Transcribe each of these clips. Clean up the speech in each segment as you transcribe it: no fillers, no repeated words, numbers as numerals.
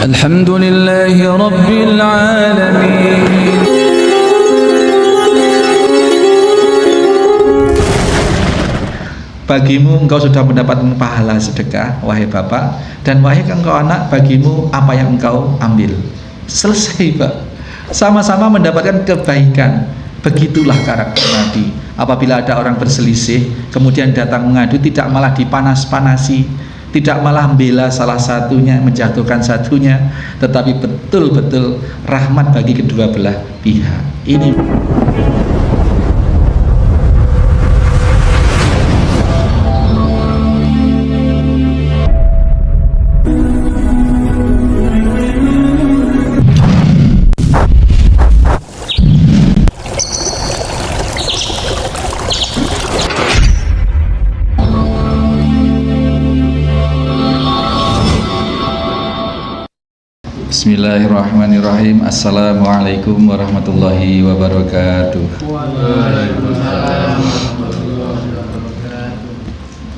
Alhamdulillahi Rabbil Alamin. Bagimu engkau sudah mendapatkan pahala sedekah, wahai bapak, dan wahai engkau anak, bagimu apa yang engkau ambil. Selesai, Pak. Sama-sama mendapatkan kebaikan. Begitulah karakter Nabi. Apabila ada orang berselisih, kemudian datang mengadu, tidak malah dipanas-panasi, tidak malah membela salah satunya, menjatuhkan satunya, tetapi betul-betul rahmat bagi kedua belah pihak. Ini Bismillahirrahmanirrahim. Assalamualaikum warahmatullahi wabarakatuh.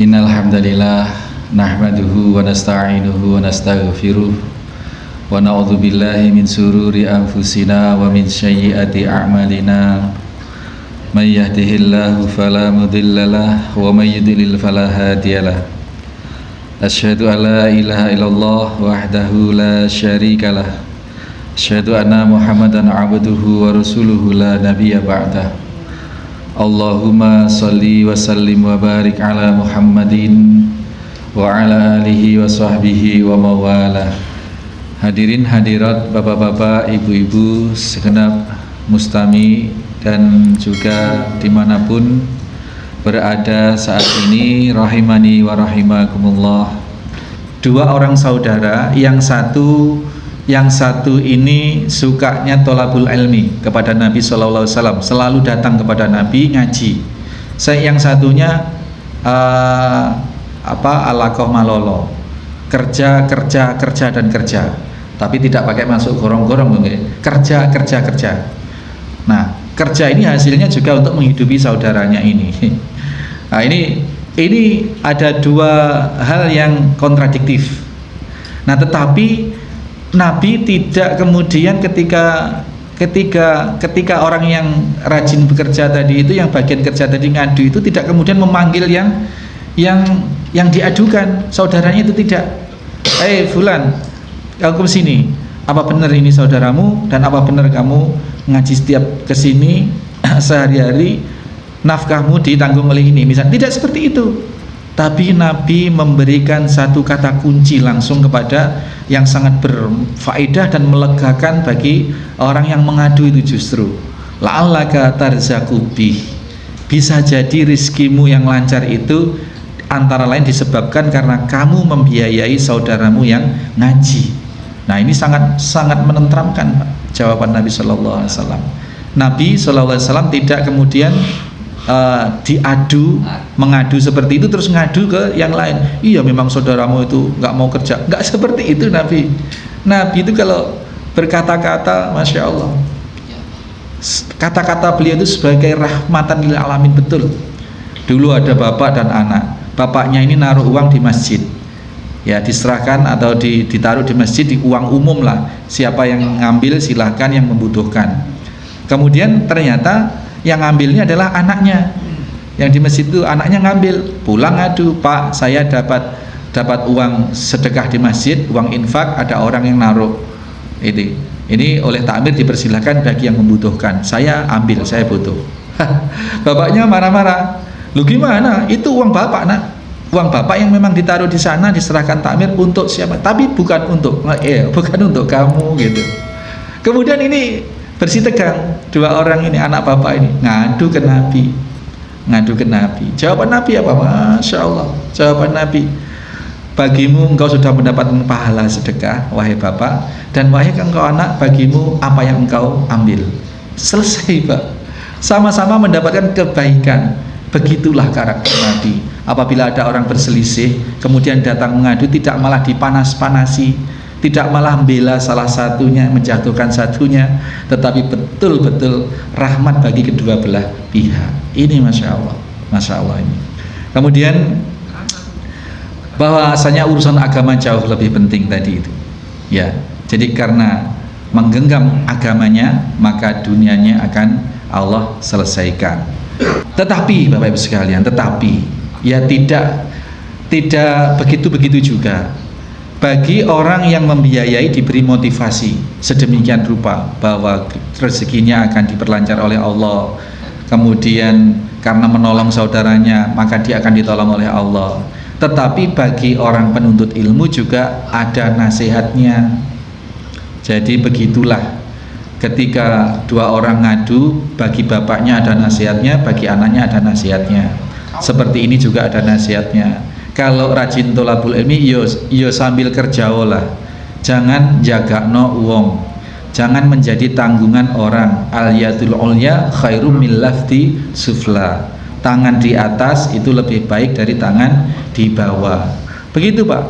Innal hamdalillah nahmaduhu wa nasta'inuhu wa nastaghfiruh wa na'udzu billahi min sururi anfusina wa min sayyiati a'malina. May yahdihillahu fala mudhillalah wa may yudlil fala hadiyalah. Asyhadu an la ilaha illallah wahdahu la syarikalah. Asyhadu anna Muhammadan abduhu wa rasuluhu la nabiyya ba'dah. Allahumma salli wa sallim wa barik ala Muhammadin wa ala alihi wa sahbihi wa mawalah. Hadirin hadirat, bapak-bapak, ibu-ibu, segenap mustami dan juga dimanapun berada saat ini, rahimani wa rahimakumullah. Dua orang saudara, yang satu ini sukanya tolabul ilmi kepada Nabi SAW, selalu datang kepada Nabi ngaji. Yang satunya alaqoh malolo, kerja dan kerja, tapi tidak pakai masuk gorong-gorong, kerja. Nah, kerja ini hasilnya juga untuk menghidupi saudaranya ini. Nah, ini ada dua hal yang kontradiktif. Nah, tetapi Nabi tidak kemudian ketika orang yang rajin bekerja tadi itu, yang bagian kerja tadi ngadu itu, tidak kemudian memanggil yang diadukan saudaranya itu, tidak. Fulan, kamu kesini. Apa benar ini saudaramu, dan apa benar kamu ngaji setiap kesini sehari-hari, nafkahmu ditanggung oleh ini, misalnya. Tidak seperti itu, tapi Nabi memberikan satu kata kunci langsung kepada yang sangat berfaedah dan melegakan bagi orang yang mengadu itu, justru la'allaka tarzaku bih, bisa jadi rizkimu yang lancar itu antara lain disebabkan karena kamu membiayai saudaramu yang ngaji. Nah, ini sangat menenteramkan, Pak, jawaban Nabi Sallallahu Alaihi Wasallam. Nabi Sallallahu Alaihi Wasallam tidak kemudian mengadu seperti itu terus ngadu ke yang lain. Iya, memang saudaramu itu nggak mau kerja. Nggak seperti itu Nabi. Nabi itu kalau berkata-kata, masya Allah, kata-kata beliau itu sebagai rahmatan lil alamin, betul. Dulu ada bapak dan anak. Bapaknya ini naruh uang di masjid, ya diserahkan atau ditaruh di masjid, di uang umum lah, siapa yang ngambil silahkan, yang membutuhkan. Kemudian ternyata yang ngambilnya adalah anaknya, yang di masjid itu anaknya ngambil, pulang ngadu, Pak, saya dapat uang sedekah di masjid, uang infak, ada orang yang naruh ini oleh takmir dipersilahkan bagi yang membutuhkan, saya ambil, saya butuh. Bapaknya marah-marah, lu gimana, itu uang bapak, nak, uang bapak yang memang ditaruh di sana, diserahkan takmir untuk siapa, tapi bukan untuk kamu, gitu. Kemudian ini bersitegang, dua orang ini, anak bapak ini ngadu ke Nabi. Jawaban Nabi apa? Masya Allah, jawaban Nabi, bagimu engkau sudah mendapatkan pahala sedekah, wahai bapak, dan wahai engkau anak, bagimu apa yang engkau ambil. Selesai, Pak. Sama-sama mendapatkan kebaikan. Begitulah karakter Nabi. Apabila ada orang berselisih, kemudian datang mengadu, tidak malah dipanas-panasi, tidak malah membela salah satunya, menjatuhkan satunya, tetapi betul-betul rahmat bagi kedua belah pihak. Ini masya Allah ini. Kemudian bahwasanya urusan agama jauh lebih penting tadi itu, ya, Jadi karena menggenggam agamanya, maka dunianya akan Allah selesaikan. Tetapi Bapak Ibu sekalian, ya tidak begitu juga. Bagi orang yang membiayai diberi motivasi sedemikian rupa bahwa rezekinya akan diperlancar oleh Allah, kemudian karena menolong saudaranya maka dia akan ditolong oleh Allah. Tetapi bagi orang penuntut ilmu juga ada nasihatnya. Jadi begitulah, ketika dua orang ngadu, bagi bapaknya ada nasihatnya, bagi anaknya ada nasihatnya. Seperti ini juga ada nasihatnya. Kalau rajin tolabul ilmi, yo sambil kerja olah, jangan jaga no wong, jangan menjadi tanggungan orang. Al yadul ulya khairum min lafti sufla. Tangan di atas itu lebih baik dari tangan di bawah. Begitu Pak.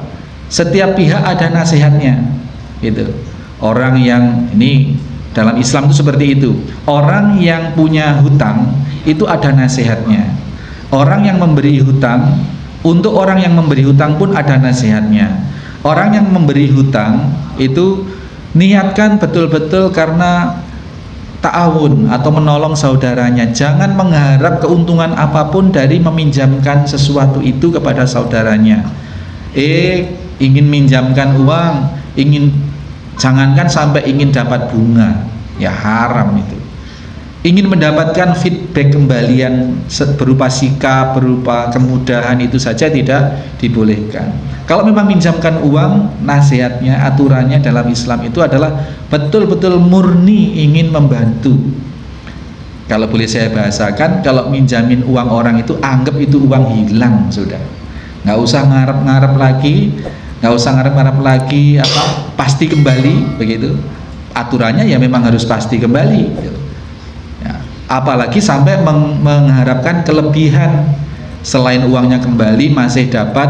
Setiap pihak ada nasihatnya. Gitu. Orang yang ini dalam Islam itu seperti itu. Orang yang punya hutang itu ada nasihatnya. Orang yang memberi hutang, untuk orang yang memberi hutang pun ada nasihatnya. Orang yang memberi hutang itu niatkan betul-betul karena ta'awun atau menolong saudaranya. Jangan mengharap keuntungan apapun dari meminjamkan sesuatu itu kepada saudaranya. Ingin minjamkan uang, jangankan sampai ingin dapat bunga, ya haram itu. Ingin mendapatkan feedback kembalian berupa sikap, berupa kemudahan, itu saja tidak dibolehkan. Kalau memang minjamkan uang, nasihatnya, aturannya dalam Islam itu adalah betul-betul murni ingin membantu. Kalau boleh saya bahasakan, kalau minjamin uang orang itu anggap itu uang hilang sudah. Nggak usah ngarep-ngarep lagi, pasti kembali begitu. Aturannya ya memang harus pasti kembali. Gitu. Apalagi sampai mengharapkan kelebihan, selain uangnya kembali masih dapat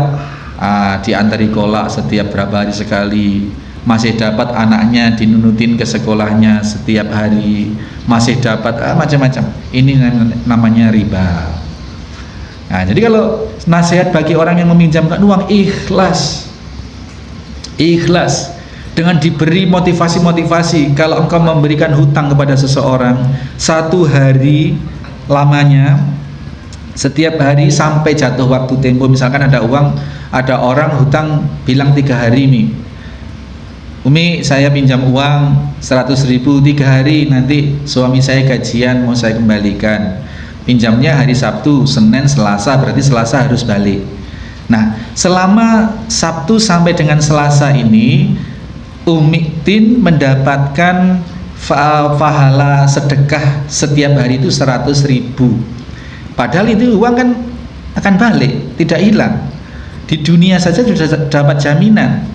diantari kolak setiap berapa hari sekali, masih dapat anaknya dinunutin ke sekolahnya setiap hari, masih dapat macam-macam. Ini namanya riba. Nah, jadi kalau nasihat bagi orang yang meminjamkan uang, ikhlas dengan diberi motivasi. Kalau engkau memberikan hutang kepada seseorang 1 hari lamanya, setiap hari sampai jatuh waktu tempo, misalkan ada orang hutang bilang 3 hari nih, Umi saya pinjam uang 100.000 3 hari, nanti suami saya gajian mau saya kembalikan, pinjamnya hari Sabtu, Senin, Selasa, berarti Selasa harus balik. Nah, selama Sabtu sampai dengan Selasa ini Umi Tin mendapatkan pahala sedekah setiap hari itu 100.000. Padahal itu uang kan akan balik, tidak hilang. Di dunia saja sudah dapat jaminan.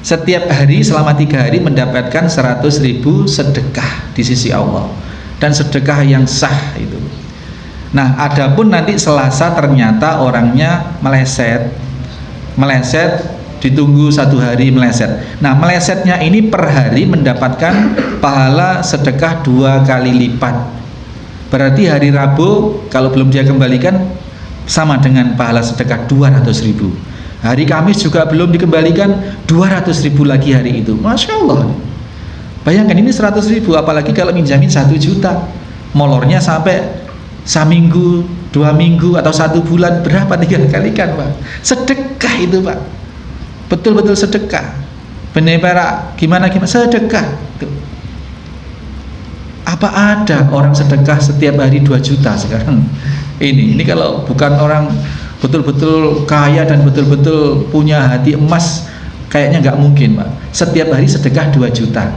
Setiap hari selama 3 hari mendapatkan 100.000 sedekah di sisi Allah, dan sedekah yang sah itu. Nah, adapun nanti Selasa ternyata orangnya meleset, ditunggu 1 hari meleset. Nah, melesetnya ini per hari mendapatkan pahala sedekah 2 kali lipat. Berarti hari Rabu kalau belum dia kembalikan sama dengan pahala sedekah 200.000. Hari Kamis juga belum dikembalikan 200.000 lagi hari itu. Masya Allah. Bayangkan ini 100.000, apalagi kalau minjamin 1 juta. Molornya sampai seminggu, 2 minggu atau 1 bulan, berapa 3 kali kan Pak? Sedekah itu Pak. Betul-betul sedekah. Benar gimana sedekah tuh. Apa ada orang sedekah setiap hari 2 juta sekarang? Ini kalau bukan orang betul-betul kaya dan betul-betul punya hati emas, kayaknya nggak mungkin Pak. Setiap hari sedekah 2 juta.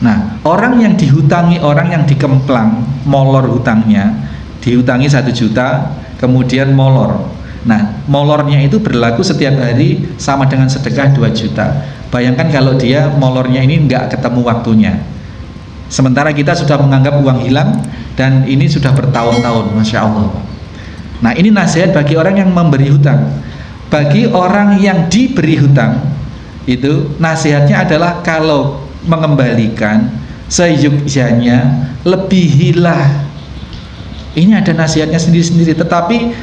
Nah, orang yang dihutangi, orang yang dikemplang, molor hutangnya, dihutangi 1 juta, kemudian molor. Nah, molornya itu berlaku setiap hari sama dengan sedekah 2 juta. Bayangkan kalau dia molornya ini nggak ketemu waktunya. Sementara kita sudah menganggap uang hilang dan ini sudah bertahun-tahun, Masya Allah. Nah, ini nasihat bagi orang yang memberi hutang. Bagi orang yang diberi hutang, itu nasihatnya adalah kalau mengembalikan seyogyanya lebihilah. Ini ada nasihatnya sendiri-sendiri, tetapi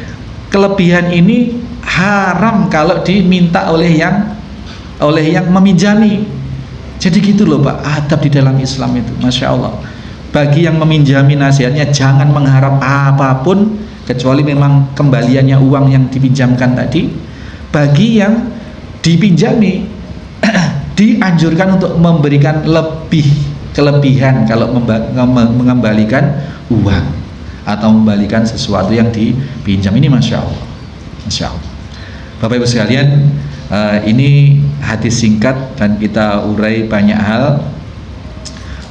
kelebihan ini haram kalau diminta oleh yang meminjami. Jadi gitu loh Pak, adab di dalam Islam itu, Masya Allah. Bagi yang meminjami nasihatnya, jangan mengharap apapun kecuali memang kembaliannya uang yang dipinjamkan tadi. Bagi yang dipinjami, dianjurkan untuk memberikan lebih kelebihan kalau mengembalikan uang atau membalikan sesuatu yang dipinjam. Ini Masya Allah, Masya Allah. Bapak Ibu sekalian, ini hadis singkat dan kita urai banyak hal,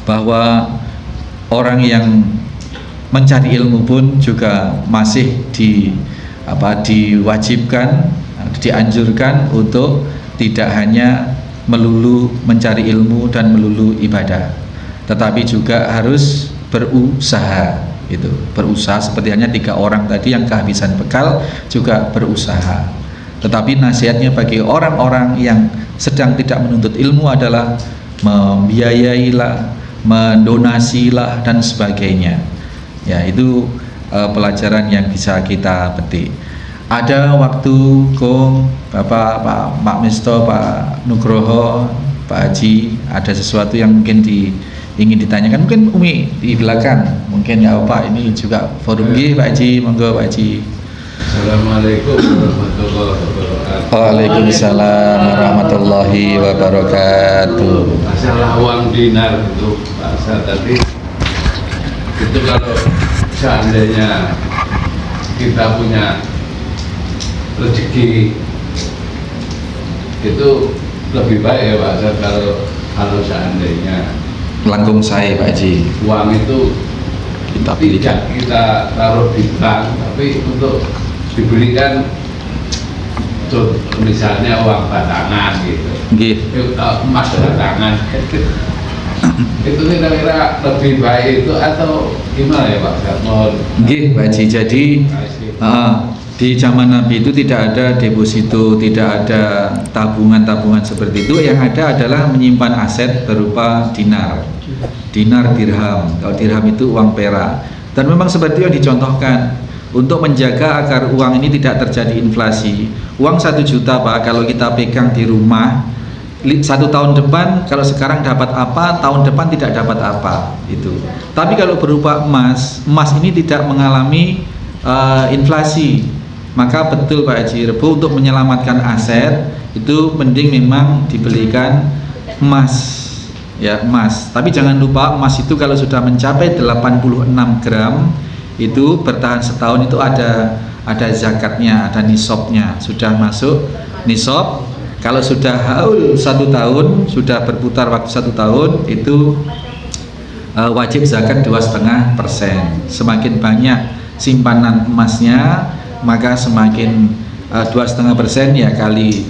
bahwa orang yang mencari ilmu pun juga masih diwajibkan, dianjurkan untuk tidak hanya melulu mencari ilmu dan melulu ibadah, tetapi juga harus berusaha. Itu berusaha seperti hanya 3 orang tadi yang kehabisan bekal juga berusaha. Tetapi nasihatnya bagi orang-orang yang sedang tidak menuntut ilmu adalah membiayailah, mendonasilah dan sebagainya. Ya, itu pelajaran yang bisa kita petik. Ada waktu Bapak, Pak Misto, Pak Nugroho, Pak Haji, ada sesuatu yang mungkin ingin ditanyakan, mungkin Umi di belakang, mungkin ya Pak, ini juga forum Pak Haji, monggo Pak Haji. Assalamualaikum warahmatullahi wabarakatuh. Waalaikumsalam warahmatullahi wabarakatuh. Masalah uang dinar itu Pak Ustaz tadi, itu kalau seandainya kita punya rezeki itu lebih baik ya Pak Ustaz, kalau seandainya Langkung saya Pak Haji, uang itu kita belikan, tidak kita taruh di bank, tapi untuk dibelikan misalnya uang batangan gitu, emas batangan. Itu kira-kira lebih baik itu atau gimana ya Pak? Pak Haji, jadi di zaman Nabi itu tidak ada deposito, tidak ada tabungan-tabungan seperti itu. Yang ada adalah menyimpan aset berupa dinar, dirham. Kalau dirham itu uang perak. Dan memang seperti yang dicontohkan untuk menjaga agar uang ini tidak terjadi inflasi. Uang 1 juta Pak, kalau kita pegang di rumah 1 tahun depan, kalau sekarang dapat apa, tahun depan tidak dapat apa itu. Tapi kalau berupa emas ini tidak mengalami inflasi. Maka betul Pak Haji Rebo, untuk menyelamatkan aset itu mending memang dibelikan emas, ya emas. Tapi jangan lupa emas itu kalau sudah mencapai 86 gram itu bertahan setahun itu ada zakatnya, ada nisabnya, sudah masuk nisab. Kalau sudah haul 1 tahun, sudah berputar waktu 1 tahun, itu wajib zakat 2,5%. Semakin banyak simpanan emasnya, maka semakin 2,5% ya kali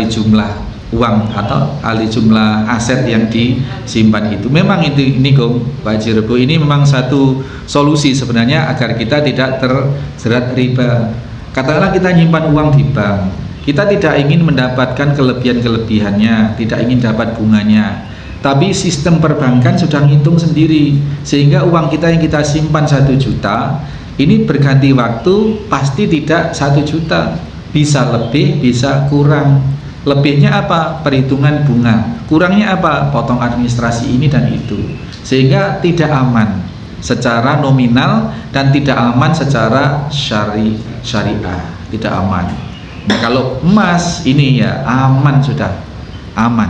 jumlah uang atau kali jumlah aset yang disimpan itu. Memang ini Pak Haji Rebo, ini memang satu solusi sebenarnya agar kita tidak terjerat riba. Katakanlah kita nyimpan uang di bank, kita tidak ingin mendapatkan kelebihannya, tidak ingin dapat bunganya, tapi sistem perbankan sudah ngitung sendiri, sehingga uang kita yang kita simpan 1 juta ini berganti waktu pasti tidak 1 juta, bisa lebih, bisa kurang. Lebihnya apa? Perhitungan bunga. Kurangnya apa? Potong administrasi ini dan itu. Sehingga tidak aman secara nominal dan tidak aman secara syariah, tidak aman. Nah, kalau emas ini ya aman, sudah aman.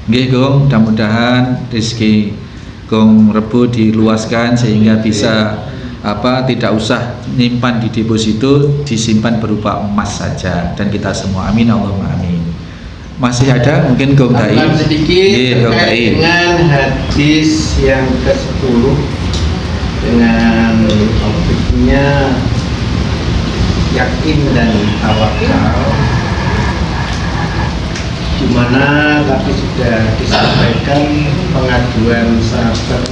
Nggih Gong, mudah-mudahan rezeki Gong Rebo diluaskan sehingga bisa tidak usah nyimpan di deposito, disimpan berupa emas saja, dan kita semua amin Allahumma amin. Masih ada mungkin Gong Dai sedikit terkait dengan hadis yang ke-10 dengan topiknya yakin dan tawakal, di mana tadi sudah disampaikan pengaduan sahabat,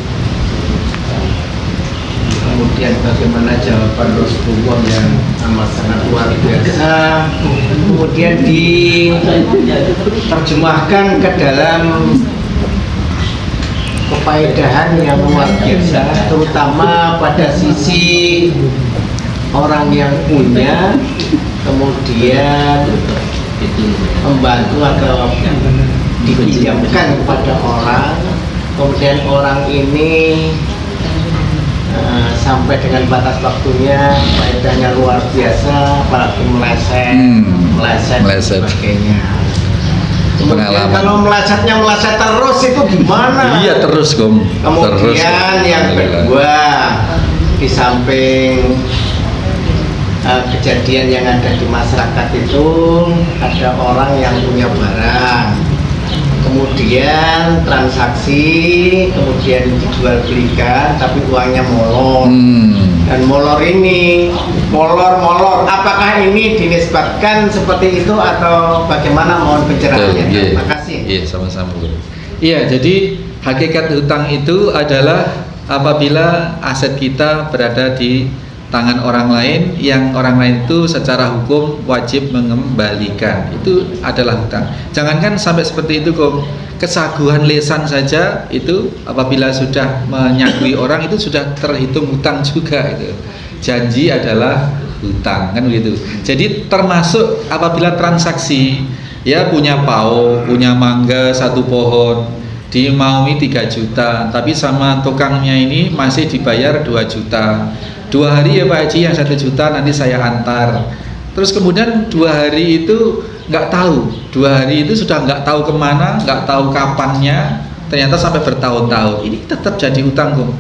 kemudian bagaimana jawaban Rasulullah yang amat sangat luar biasa, kemudian diterjemahkan ke dalam kefaedahan yang luar biasa, terutama pada sisi orang yang punya, kemudian membantu atau dipinjamkan kepada orang, kemudian orang ini sampai dengan batas waktunya faedahnya luar biasa, apalagi meleset sebagainya. Kemudian kalau meleset terus itu gimana? Iya terus Kom. Kemudian yang kedua, di samping kejadian yang ada di masyarakat itu ada orang yang punya barang, kemudian transaksi, kemudian dijual belikan, tapi uangnya molor. Dan molor ini, molor, apakah ini dinisbatkan seperti itu atau bagaimana? Mohon pencerahannya. Terima kasih. Iya, sama-sama. Iya, jadi hakikat hutang itu adalah apabila aset kita berada di tangan orang lain, yang orang lain itu secara hukum wajib mengembalikan, itu adalah hutang. Jangankan sampai seperti itu kok, kesaguhan lisan saja itu apabila sudah menyakui orang itu sudah terhitung hutang juga itu. Janji adalah hutang, kan begitu. Jadi termasuk apabila transaksi, ya punya pao, punya mangga satu pohon, dimaui 3 juta, tapi sama tukangnya ini masih dibayar 2 juta. 2 hari ya Pak Haji, yang 1 juta nanti saya antar. Terus kemudian 2 hari itu nggak tahu, 2 hari itu sudah nggak tahu kemana, nggak tahu kapannya, ternyata sampai bertahun-tahun. Ini tetap jadi hutang kok,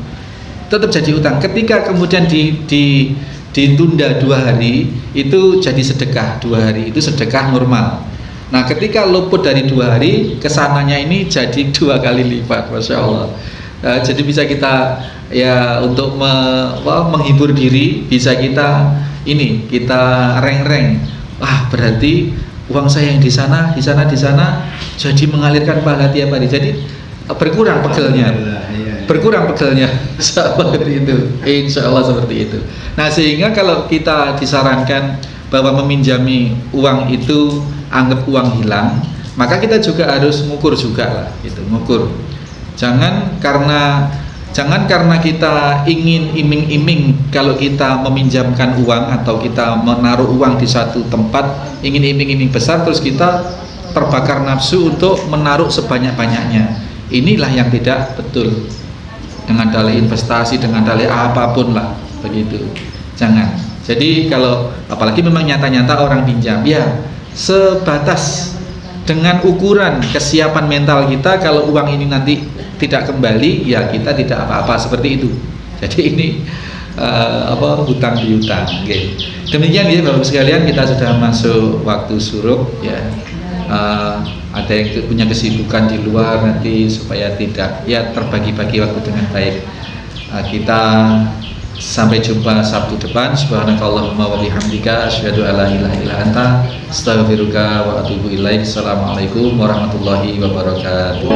tetap jadi hutang. Ketika kemudian ditunda 2 hari, itu jadi sedekah. 2 hari itu sedekah normal. Nah ketika luput dari 2 hari, kesananya ini jadi 2 kali lipat, Masya Allah. Jadi bisa kita ya untuk menghibur diri, bisa kita reng-reng, berarti uang saya yang di sana jadi mengalirkan pahala tiap hari, jadi berkurang pegelnya, seperti itu, insya Allah seperti itu. Nah sehingga kalau kita disarankan bahwa meminjami uang itu anggap uang hilang, maka kita juga harus ngukur juga lah, gitu, ngukur. Jangan karena kita ingin iming-iming kalau kita meminjamkan uang atau kita menaruh uang di satu tempat, ingin iming-iming besar, terus kita terbakar nafsu untuk menaruh sebanyak-banyaknya. Inilah yang tidak betul. Dengan dalih investasi, dengan dalih apapun lah, begitu. Jangan. Jadi kalau apalagi memang nyata-nyata orang pinjam, ya sebatas dengan ukuran kesiapan mental kita, kalau uang ini nanti tidak kembali, ya kita tidak apa-apa, seperti itu. Jadi ini hutang piutang. Okay. Demikian ya Bapak sekalian, kita sudah masuk waktu syuruk ya. Ada yang punya kesibukan di luar nanti supaya tidak ya terbagi-bagi waktu dengan baik. Kita sampai jumpa Sabtu depan. Subhanakallahumma wa bihamdika asyhadu an la ilaha illa anta astaghfiruka wa atubu ilaik. Assalamualaikum warahmatullahi wabarakatuh.